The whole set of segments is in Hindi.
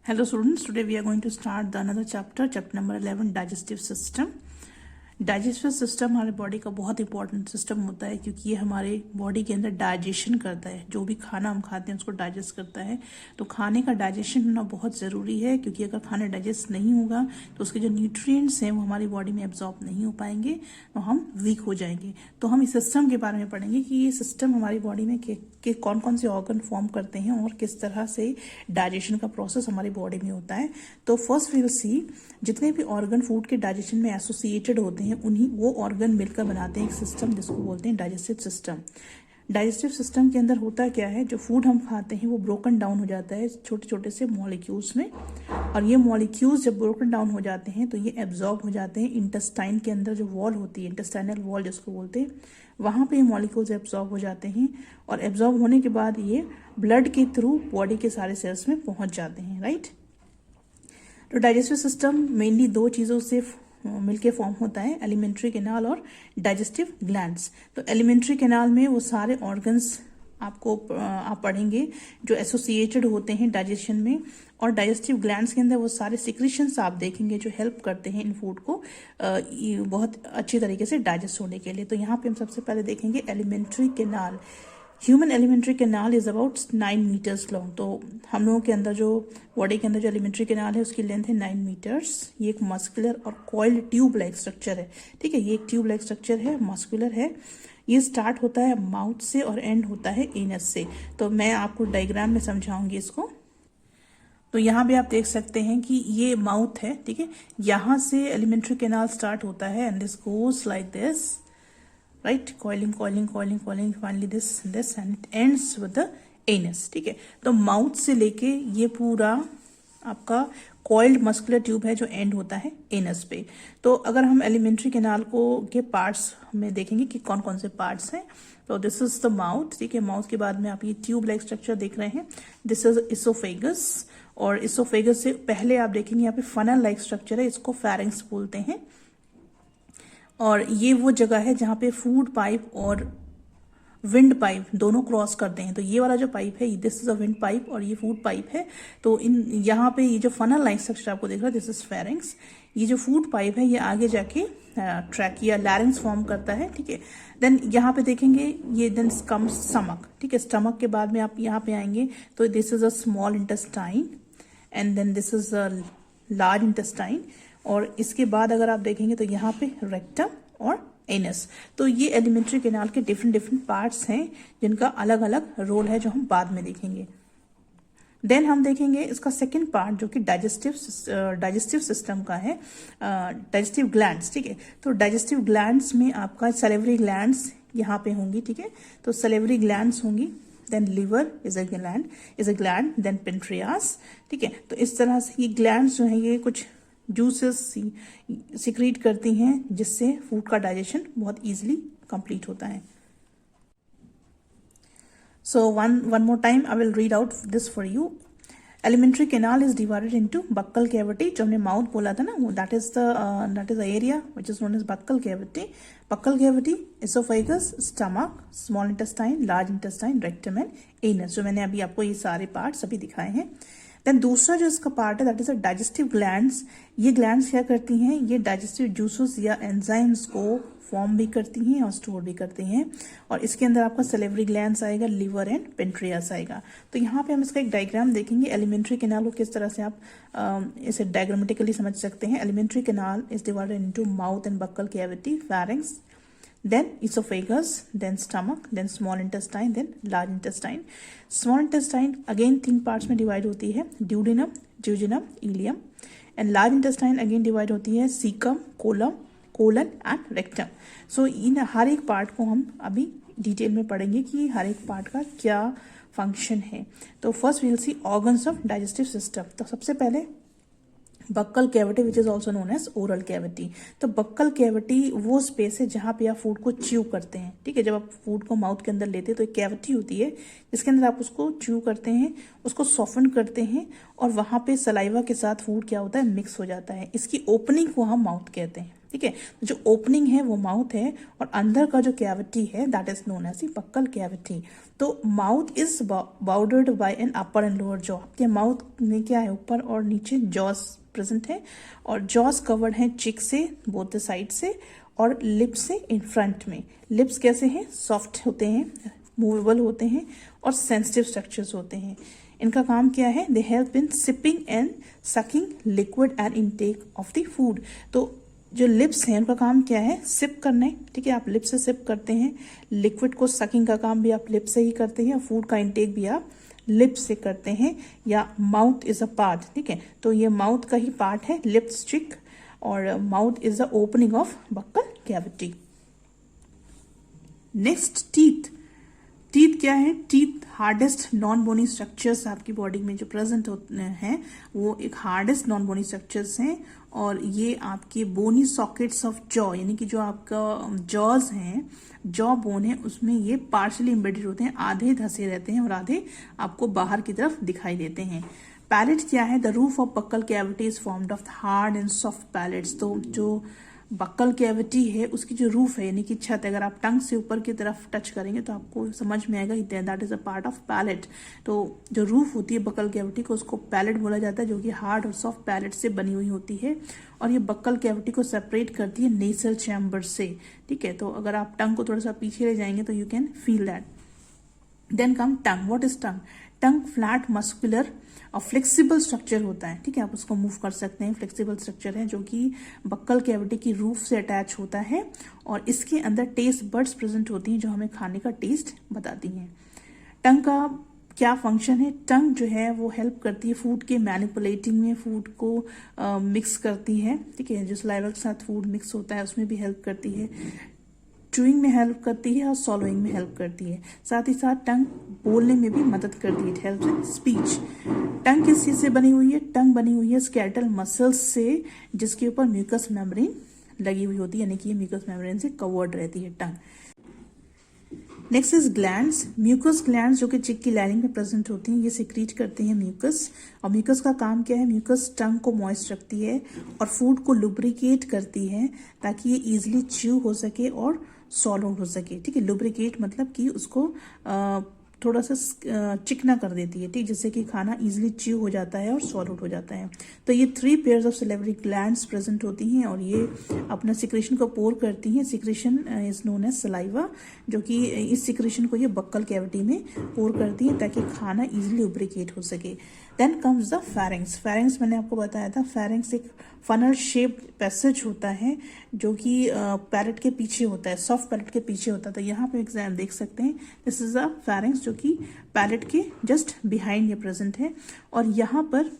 Hello students, today we are going to start the another chapter number 11, digestive system. Digestive system हमारे बॉडी का बहुत इंपॉर्टेंट सिस्टम होता है क्योंकि ये हमारे बॉडी के अंदर डाइजेशन करता है। जो भी खाना हम खाते हैं उसको डाइजेस्ट करता है। तो खाने का डाइजेशन होना बहुत ज़रूरी है क्योंकि अगर खाना डाइजेस्ट नहीं होगा तो उसके जो न्यूट्रिएंट्स हैं वो हमारी बॉडी में एब्जॉर्ब नहीं हो पाएंगे तो हम वीक हो जाएंगे। तो हम इस सिस्टम के बारे में पढ़ेंगे कि ये सिस्टम हमारी बॉडी में के कौन कौन से ऑर्गन फॉर्म करते हैं और किस तरह से डाइजेशन का प्रोसेस हमारी बॉडी में होता है। तो फर्स्ट वी विल सी जितने भी ऑर्गन फूड के डाइजेशन में एसोसिएटेड होते हैं उन्हीं वो ऑर्गन मिलकर बनाते हैं एक सिस्टम जिसको बोलते हैं डाइजेस्टिव सिस्टम। डाइजेस्टिव सिस्टम के अंदर होता क्या है, जो फूड हम खाते हैं वो ब्रोकन डाउन हो जाता है छोटे छोटे से मॉलिक्यूल्स में, और ये मॉलिक्यूल्स जब ब्रोकन डाउन हो जाते हैं तो ये एब्जॉर्ब हो जाते हैं इंटेस्टाइन के अंदर। जो वॉल होती है इंटेस्टाइनल वॉल जिसको बोलते हैं, वहाँ पे ये मॉलिक्यूल्स एब्जॉर्ब हो जाते हैं और एब्जॉर्ब होने के बाद ये ब्लड के थ्रू बॉडी के सारे सेल्स में पहुंच जाते हैं, राइट। तो डाइजेस्टिव सिस्टम मेनली दो चीज़ों से मिलके फॉर्म होता है, एलिमेंट्री कैनाल और डाइजेस्टिव ग्लैंड्स। तो एलिमेंट्री कैनाल में वो सारे ऑर्गन्स आप पढ़ेंगे जो एसोसिएटेड होते हैं डाइजेशन में, और डाइजेस्टिव ग्लैंड्स के अंदर वो सारे सिक्रीशंस आप देखेंगे जो हेल्प करते हैं इन फूड को बहुत अच्छी तरीके से डाइजेस्ट होने के लिए। तो यहाँ पे हम सबसे पहले देखेंगे alimentary canal. Human alimentary canal is about 9 metres long. तो हम लोगों के अंदर जो बॉडी के अंदर जो एलिमेंट्री कैनाल है उसकी लेंथ है 9 मीटर्स। ये एक मस्कुलर और कॉइल्ड ट्यूब लाइक स्ट्रक्चर है, ठीक है। ये एक ट्यूब लाइक स्ट्रक्चर है, मस्कुलर है। ये स्टार्ट होता है माउथ से और एंड होता है एनस से। तो मैं आपको डायग्राम में समझाऊंगी इसको। तो यहाँ पे आप देख सकते हैं कि ये माउथ है, ठीक है। यहाँ से एलिमेंट्री कैनाल स्टार्ट होता है and this goes like this, right, coiling finally this and it ends with the anus, ठीक है। तो माउथ से लेके ये पूरा आपका कॉइल्ड मस्कुलर ट्यूब है जो एंड होता है एनस पे। तो अगर हम एलिमेंट्री कैनाल को के पार्ट्स में देखेंगे कि कौन कौन से पार्ट्स हैं, तो दिस इज द माउथ, ठीक है। माउथ के बाद में आप ये ट्यूब लाइक स्ट्रक्चर देख रहे हैं, दिस इज इसोफेगस, और इसोफेगस से पहले आप देखेंगे यहाँ पे फनल लाइक स्ट्रक्चर है, इसको फेरिंक्स बोलते हैं। और ये वो जगह है जहाँ पे फूड पाइप और विंड पाइप दोनों क्रॉस करते हैं। तो ये वाला जो पाइप है this is a wind pipe और ये फूड पाइप है। तो इन यहाँ पे ये जो फनल लाइक स्ट्रक्चर आपको दिख रहा है दिस इज फेरिंक्स। ये जो फूड पाइप है ये आगे जाके ट्रैकिया लैरिंक्स फॉर्म करता है, ठीक है। देन यहाँ पे देखेंगे ये देन कम्स स्टमक, ठीक है। स्टमक के बाद में आप यहाँ पे आएंगे तो this is a small intestine and then this is a large intestine, और इसके बाद अगर आप देखेंगे तो यहाँ पे रेक्टम और एनस। तो ये एलिमेंट्री कैनाल के डिफरेंट पार्ट्स हैं जिनका अलग अलग रोल है जो हम बाद में देखेंगे। देन हम देखेंगे इसका सेकंड पार्ट जो कि डाइजेस्टिव सिस्टम का है, डाइजेस्टिव ग्लैंड्स, ठीक है। तो डाइजेस्टिव ग्लैंड्स में आपका सलेवरी ग्लैंड्स यहाँ पे होंगी, ठीक है। तो सलेवरी ग्लैंड्स होंगी, then liver is a gland, then pancreas, ठीक है। तो इस तरह से ये ग्लैंड्स जो हैं ये कुछ जूसेस सिक्रीट करती हैं जिससे फूड का डाइजेशन बहुत इजीली कंप्लीट होता है। So one more time I will read out this for you. Alimentary canal is divided into buccal cavity, जो हमने माउथ बोला था ना, that is the area which is known as buccal cavity. Buccal cavity, oesophagus, stomach, small intestine, large intestine, rectum and anus, जो मैंने अभी आपको ये सारे पार्ट्स अभी दिखाए हैं। देन दूसरा जो इसका पार्ट है that is a digestive glands. ये ग्लैंड्स क्या करती हैं, ये डाइजेस्टिव जूसेस या एंजाइम्स को फॉर्म भी करती हैं और स्टोर भी करती हैं, और इसके अंदर आपका सलेवरी ग्लैंड्स आएगा, लिवर एंड पेंट्रियास आएगा। तो यहाँ पे हम इसका एक डायग्राम देखेंगे एलिमेंट्री कैनाल को किस तरह से आप इसे डायग्रामेटिकली समझ सकते हैं। Elementary canal is divided into mouth and buccal cavity, pharynx, then esophagus, then stomach, then small intestine, then large intestine. Small intestine again 3 parts में divide होती है, duodenum, jejunum, ileum, and large intestine again divide होती है cecum, colon and rectum. So इन हर एक पार्ट को हम अभी डिटेल में पढ़ेंगे कि हर एक पार्ट का क्या फंक्शन है। तो first we'll see organs of digestive system. तो सबसे पहले buccal cavity which is also known as oral cavity. तो बक्कल कैविटी वो स्पेस है जहाँ पे आप फूड को च्यू करते हैं, ठीक है। जब आप फूड को माउथ के अंदर लेते हैं तो एक कैविटी होती है जिसके अंदर आप उसको च्यू करते हैं, उसको सॉफ्टन करते हैं, और वहाँ पे सलाइवा के साथ फूड क्या होता है मिक्स हो जाता है। इसकी ओपनिंग को हम माउथ कहते हैं, ठीक है। जो ओपनिंग है वो माउथ है और अंदर का जो कैविटी है that is known as the buccal cavity. तो mouth is bounded by an upper and lower jaw. आपके माउथ में क्या है, ऊपर और नीचे जॉस प्रेजेंट है और जॉस कवर्ड है चिक से बोथ द साइड से और लिप्स से इन फ्रंट में। लिप्स कैसे हैं, सॉफ्ट होते हैं, मूवेबल होते हैं और सेंसिटिव स्ट्रक्चर्स होते हैं। इनका काम क्या है, they help in sipping and sucking liquid and intake of the food. तो जो लिप्स हैं उनका काम क्या है, सिप करना है, ठीक है। आप लिप से सिप करते हैं, लिक्विड को सकिंग का काम भी आप लिप से ही करते हैं, फूड का इनटेक भी आप लिप से करते हैं, या माउथ इज अ पार्ट, ठीक है। तो ये माउथ का ही पार्ट है लिप्स चिक, और mouth is the opening of buccal cavity. Next teeth. Teeth क्या है, टीथ हार्डेस्ट नॉन बोनी स्ट्रक्चर्स आपकी बॉडी में जो प्रेजेंट होते हैं वो एक हार्डेस्ट नॉन बोनी स्ट्रक्चर्स हैं, और ये आपके बोनी सॉकेट्स ऑफ जॉ, यानी कि जो आपका जॉज हैं, जॉ बोन है, उसमें ये पार्शली एम्बेडेड होते हैं, आधे धसे रहते हैं और आधे आपको बाहर की तरफ दिखाई देते हैं। पैलेट क्या है, the roof of buccal cavity is formed of hard and soft palates. तो जो बक्कल कैविटी है उसकी जो रूफ है यानी कि छत, अगर आप टंग से ऊपर की तरफ टच करेंगे तो आपको समझ में आएगा कि that is a part of palate. तो जो रूफ होती है बक्कल कैविटी को, उसको पैलेट बोला जाता है, जो कि हार्ड और सॉफ्ट पैलेट से बनी हुई होती है, और ये बक्कल कैविटी को सेपरेट करती है नेसल चैम्बर से, ठीक है। तो अगर आप टंग को थोड़ा सा पीछे ले जाएंगे तो you can feel that. Then come tongue. What is tongue? Tongue flat muscular और फ्लेक्सिबल स्ट्रक्चर होता है, ठीक है। आप उसको मूव कर सकते हैं, फ्लेक्सिबल स्ट्रक्चर है जो कि बक्कल कैविटी की रूफ से अटैच होता है, और इसके अंदर टेस्ट बड्स प्रेजेंट होती हैं जो हमें खाने का टेस्ट बताती हैं। टंग का क्या फंक्शन है? टंग जो है वो हेल्प करती है फूड के मैनिपुलेटिंग में, फूड को मिक्स करती है, ठीक है। जो सलाइवा के साथ फूड मिक्स होता है उसमें भी हेल्प करती है, च्यूइंग में हेल्प करती है और सॉलोइंग में हेल्प करती है। साथ ही साथ टंग बोलने में भी मदद करती है, इट हेल्प्स इन स्पीच। टंग किस चीज से बनी हुई है? टंग बनी हुई है स्केलेटल मसल्स से, जिसके ऊपर म्यूकस मेम्ब्रेन लगी हुई होती है, यानी कि ये म्यूकस मेम्ब्रेन से कवर्ड रहती है tongue. Next is glands. Mucus glands जो कि चिक की लाइनिंग में प्रेजेंट होती हैं, ये सिक्रीट करती हैं म्यूकस, और म्यूकस का काम क्या है, म्यूकस टंग को मॉइस्ट रखती है और फूड को लुब्रिकेट करती है ताकि ये इजिली च्यू हो सके और सॉलो हो सके, ठीक है। लुब्रिकेट मतलब कि उसको थोड़ा सा चिकना कर देती है, ठीक, जिससे कि खाना इजीली च्यू हो जाता है और सॉल्व हो जाता है। तो ये 3 pairs of salivary glands present होती हैं और ये अपना सिक्रेशन को पोर करती हैं। Secretion is known as saliva, जो कि इस सिक्रेशन को ये बक्कल कैविटी में पोर करती है ताकि खाना इजीली लुब्रिकेट हो सके। Then comes the pharynx. Pharynx मैंने आपको बताया था, फेरिंग्स एक फनल शेप्ड पैसेज होता है जो कि पैलेट के पीछे होता है, सॉफ्ट पैलेट के पीछे होता है। तो यहाँ पे एग्जाम देख सकते हैं, दिस इज अ फेरिंग्स जो कि पैलेट के जस्ट बिहाइंड ये प्रेजेंट है, और यहाँ पर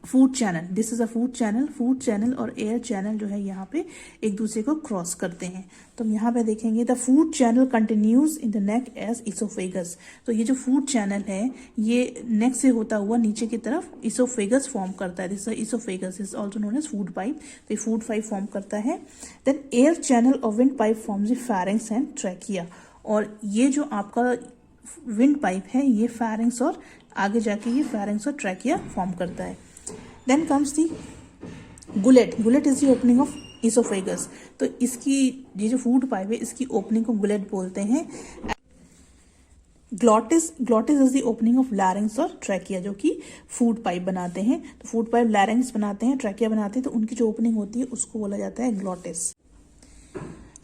food channel, this is a food channel. Food channel और एयर चैनल जो है यहाँ पे एक दूसरे को क्रॉस करते हैं। तो हम यहाँ पे देखेंगे the food channel continues in the neck as oesophagus. तो ये जो फूड चैनल है ये नेक से होता हुआ नीचे की तरफ इसोफेगस फॉर्म करता है। This oesophagus is also known as food pipe. तो ये फूड पाइप फॉर्म करता है। देन एयर चैनल और wind pipe forms the pharynx and trachea. और ये जो आपका विंड पाइप है ये फेरिंग्स और आगे जाके ये फेरिंग्स और ट्रैकिया फॉर्म करता है। Then comes the gullet. Gullet is the opening of esophagus. तो इसकी ये जो फूड पाइप है इसकी ओपनिंग को गुलेट बोलते हैं। Glottis is the opening of लैरिंग्स और ट्रैकिया, जो कि फूड पाइप बनाते हैं। तो फूड पाइप लैरिंग्स बनाते हैं, ट्रैकिया बनाते हैं, तो उनकी जो ओपनिंग होती है उसको बोला जाता है glottis.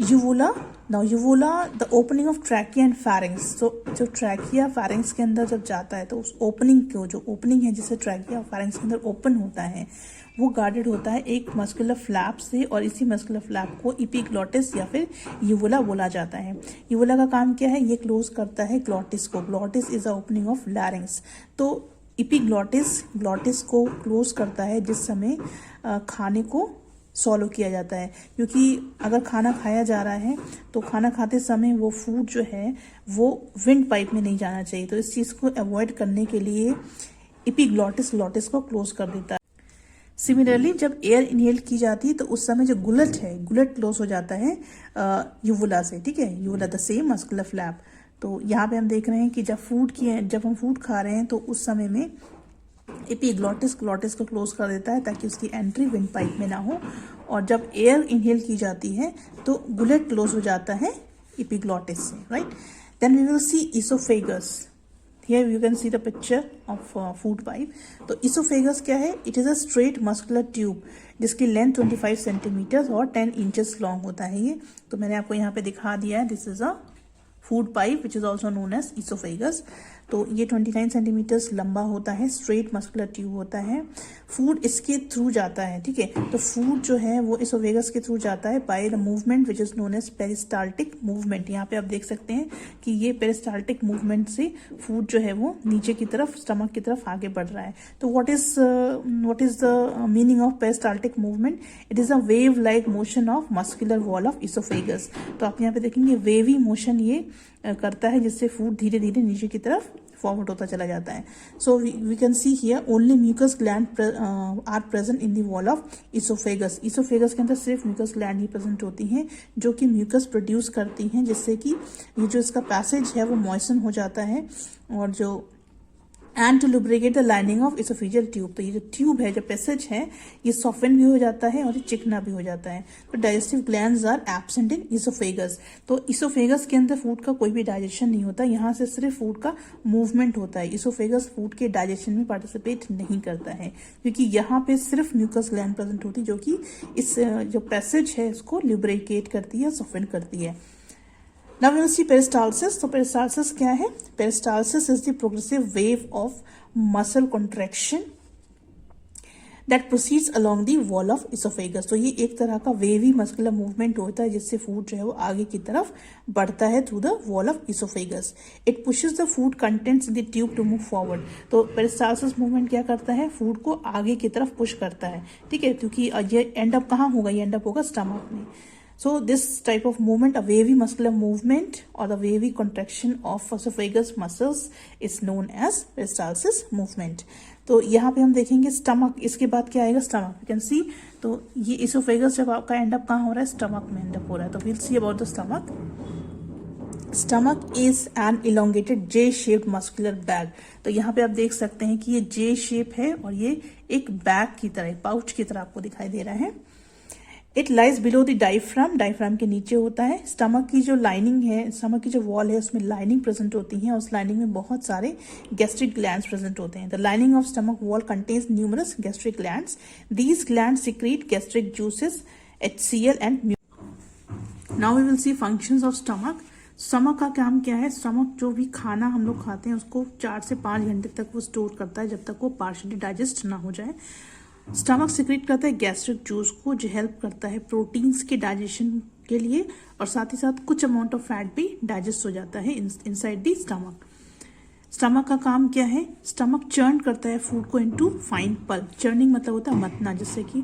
Uvula. Now uvula the opening of trachea and pharynx. तो जो ट्रैकिया फेरिंग्स के अंदर जब जाता है तो उस ओपनिंग को, जो ओपनिंग है जिससे ट्रैकिया और फेरिंग्स के अंदर ओपन होता है, वो गार्डेड होता है एक मस्कुलर फ्लैप से, और इसी मस्कुलर फ्लैप को इपीग्लॉटिस या फिर यूवुला बोला जाता है। यूवुला का काम क्या है, ये क्लोज करता है ग्लॉटिस को। Glottis is the opening of लैरिंग्स। तो इपीग्लॉटिस ग्लॉटिस को क्लोज करता है जिस समय खाने को सॉलो किया जाता है, क्योंकि अगर खाना खाया जा रहा है तो खाना खाते समय वो फूड जो है वो विंड पाइप में नहीं जाना चाहिए। तो इस चीज़ को अवॉइड करने के लिए इपीग्लॉटिस ग्लॉटिस को क्लोज कर देता है। सिमिलरली जब एयर इनहेल की जाती है तो उस समय जो गुलेट है, गुलेट क्लोज हो जाता है यूवुला से, ठीक है। Uvula the same muscular flap. तो यहाँ पे हम देख रहे हैं कि जब हम फूड खा रहे हैं तो उस समय में एपिग्लॉटिस ग्लॉटिस को क्लोज कर देता है ताकि उसकी एंट्री विंड पाइप में ना हो, और जब एयर इनहेल की जाती है तो गुलेट क्लोज हो जाता है एपिग्लॉटिस से, right. Then we will see oesophagus. Here you can see the picture of food pipe. तो इसोफेगस क्या है? It is a straight muscular tube जिसकी लेंथ 25 सेंटीमीटर और 10 इंचेस लॉन्ग होता है ये। तो मैंने आपको यहाँ पे दिखा दिया है, this is a food pipe which is also known as oesophagus. तो ये 29 सेंटीमीटर्स लंबा होता है, स्ट्रेट मस्कुलर ट्यूब होता है। फूड इसके थ्रू जाता है, ठीक है। तो फूड जो है वो इसोफेगस के थ्रू जाता है by the movement which is known as peristaltic movement. यहाँ पे आप देख सकते हैं कि ये पेरिस्टाल्टिक मूवमेंट से फूड जो है वो नीचे की तरफ, स्टमक की तरफ आगे बढ़ रहा है। तो what is the meaning of peristaltic movement? It is a wave like motion of muscular wall of oesophagus. तो आप यहाँ पे देखेंगे वेवी मोशन ये करता है जिससे फूड धीरे धीरे नीचे की तरफ फॉरवर्ड होता चला जाता है। So we can see here only mucus gland are present in the wall of oesophagus. Oesophagus के अंदर सिर्फ म्यूकस ग्लैंड ही प्रेजेंट होती हैं जो कि म्यूकस प्रोड्यूस करती हैं, जिससे कि ये जो इसका पैसेज है वो मॉइसन हो जाता है, और जो and to lubricate the lining of oesophageal tube. तो ये जो ट्यूब है, जो पैसेज है, ये सॉफ्टन भी हो जाता है और ये चिकना भी हो जाता है। तो digestive glands are absent in oesophagus. तो इसोफेगस के अंदर फूड का कोई भी डाइजेशन नहीं होता, यहाँ से सिर्फ फूड का मूवमेंट होता है। इसोफेगस फूड के डाइजेशन में पार्टिसिपेट नहीं करता है क्योंकि यहाँ पे सिर्फ म्यूकस ग्लैंड प्रेजेंट होती है जो कि इस जो पैसेज है इसको लुब्रिकेट करती है, सॉफ्टन करती है। Now we will see peristalsis. तो peristalsis क्या है? Peristalsis is the progressive wave of muscle contraction that proceeds along the wall of esophagus. तो ये एक तरह का वेवी मस्कुलर मूवमेंट होता है जिससे फूड जो है वो आगे की तरफ बढ़ता है through the wall of esophagus. It pushes the food contents in the tube to move forward. तो peristalsis मूवमेंट क्या करता है? फूड को आगे की तरफ पुश करता है, ठीक है, क्योंकि ये एंड अप कहाँ होगा? ये एंड अप होगा स्टमक में। So this type of movement, a wavy muscular movement or the wavy contraction of esophagus muscles is known as peristalsis movement. तो यहाँ पे हम देखेंगे स्टमक, इसके बाद क्या आएगा? स्टमक। यू कैन सी, तो ये इसोफेगस जब आपका एंड अप कहाँ हो रहा है? स्टमक में एंड अप हो रहा है। तो will see about the stomach. Stomach is an elongated J shaped muscular bag. तो यहाँ पे आप देख सकते हैं कि ये जे शेप है और ये एक बैग की तरह, पाउच की तरह आपको दिखाई दे रहा है। It lies below the diaphragm, diaphragm के नीचे होता है। स्टमक की जो लाइनिंग है, स्टमक की जो वॉल है, उसमें लाइनिंग प्रेजेंट होती है और उस लाइनिंग में बहुत सारे गैस्ट्रिक ग्लैंड्स प्रेजेंट होते हैं। The lining of stomach wall contains numerous gastric glands. These glands secrete gastric juices, HCl and mucus. Now we will see functions of stomach. Stomach का काम क्या है? स्टमक जो भी खाना हम लोग खाते हैं उसको 4 से 5 घंटे तक वो स्टोर करता है जब तक वो पार्शियली डाइजेस्ट ना हो जाए। स्टमक सिक्रेट करता है गैस्ट्रिक जूस को जो हेल्प करता है प्रोटीन्स के डाइजेशन के लिए, और साथ ही साथ कुछ अमाउंट ऑफ फैट भी डाइजेस्ट हो जाता है इनसाइड दी स्टमक। स्टमक का काम क्या है? स्टमक चर्न करता है फूड को इनटू फाइन पल्प। चर्निंग मतलब होता है मथना, जिससे कि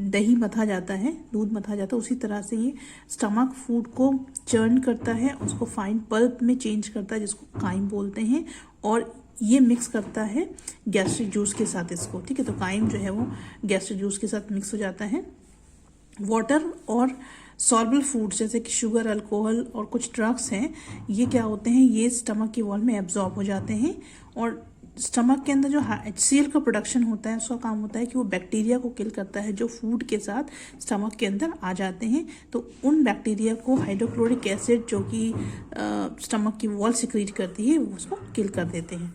दही मथा जाता है, दूध मथा जाता है, उसी तरह से ये स्टमक फूड को चर्न करता है, उसको फाइन पल्प में चेंज करता है जिसको काइम बोलते हैं, और ये मिक्स करता है गैस्ट्रिक जूस के साथ इसको, ठीक है। तो काइम जो है वो गैस्ट्रिक जूस के साथ मिक्स हो जाता है। वाटर और सॉल्युबल फूड जैसे कि शुगर, अल्कोहल और कुछ ड्रग्स हैं, ये क्या होते हैं? ये स्टमक की वॉल में एब्जॉर्ब हो जाते हैं, और स्टमक के अंदर जो HCl का प्रोडक्शन होता है उसका काम होता है कि वो बैक्टीरिया को किल करता है जो फूड के साथ स्टमक के अंदर आ जाते हैं। तो उन बैक्टीरिया को हाइड्रोक्लोरिक एसिड जो कि स्टमक की वॉल सिक्रीट करती है वो उसको किल कर देते हैं।